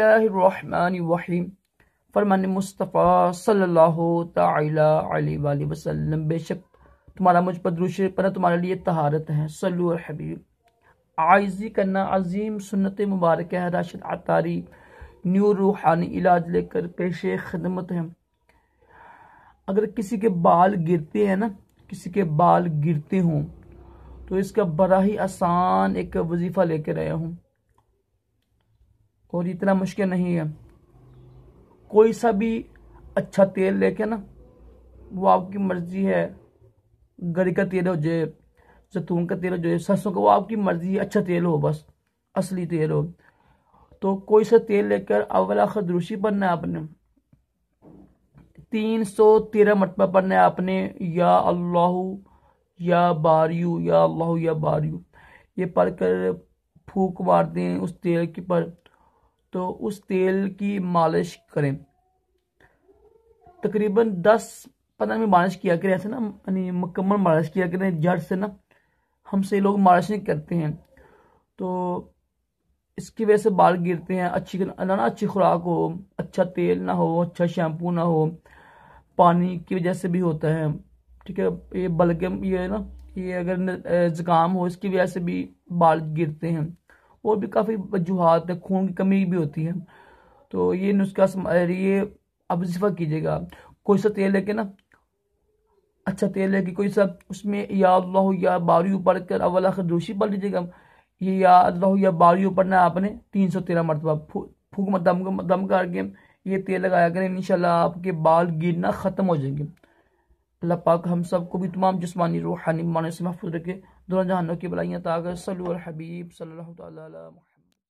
اللہ الرحمن الرحیم۔ فرمان مصطفیٰ صلی اللہ تعالی علیہ وآلہ وسلم، بے شک تمہارا مجھ پر درود شریف پڑھنا تمہارے لیے طہارت ہے۔ صلو علی الحبیب۔ عاجزی کرنا عظیم سنت مبارک ہے۔ راشد عطاری نیو روحانی علاج لے کر پیش خدمت ہے۔ اگر کسی کے بال گرتے ہیں نا، کسی کے بال گرتے ہوں تو اس کا بڑا ہی آسان ایک وظیفہ لے کے آیا ہوں، اور اتنا مشکل نہیں ہے۔ کوئی سا بھی اچھا تیل لے کے نا، وہ آپ کی مرضی ہے، گری کا تیل ہو جائے، زیتون کا تیل ہو جائے، سرسوں کا، وہ آپ کی مرضی ہے، اچھا تیل ہو، بس اصلی تیل ہو۔ تو کوئی سا تیل لے کر اول آخر دروشی پڑھنا ہے آپ نے، 313 مرتبہ پڑھنا ہے آپ نے، یا اللہ یا باریو، یا اللہ یا باریو، یہ پڑھ کر پھونک مار دیں اس تیل کے پر، تو اس تیل کی مالش کریں، تقریباً 10-15 میں مالش کیا کریں، ایسے نا یعنی مکمل مالش کیا کریں، جڑ سے نا، ہم سے لوگ مالش نہیں کرتے ہیں، تو اس کی وجہ سے بال گرتے ہیں۔ اچھی خوراک ہو، اچھا تیل نہ ہو، اچھا شیمپو نہ ہو، پانی کی وجہ سے بھی ہوتا ہے، ٹھیک ہے، یہ بلگم، یہ نا، یہ اگر زکام ہو اس کی وجہ سے بھی بال گرتے ہیں، اور بھی کافی وجوہات ہیں، خون کی کمی بھی ہوتی ہے۔ تو یہ نسخہ یہ اب وظیفہ کیجیے گا، کوئی سا تیل لے کے نا، اچھا تیل لے کے کوئی سا، اس میں یا اللہ یا باریو پڑھ کر اول آخر دروشی پڑھ لیجیے گا۔ یہ یا اللہ یا باریو پڑھنا ہے آپ نے 313 مرتبہ، پھونک دم کر کے یہ تیل لگایا کریں، انشاءاللہ آپ کے بال گرنا ختم ہو جائیں گے۔ اللہ پاک ہم سب کو بھی تمام جسمانی روحانی بیماریوں سے محفوظ رکھے، دونوں جہانوں کی بلائیاں عطا کرے۔ صلو علی الحبیب صلی اللہ تعالی علی محمد۔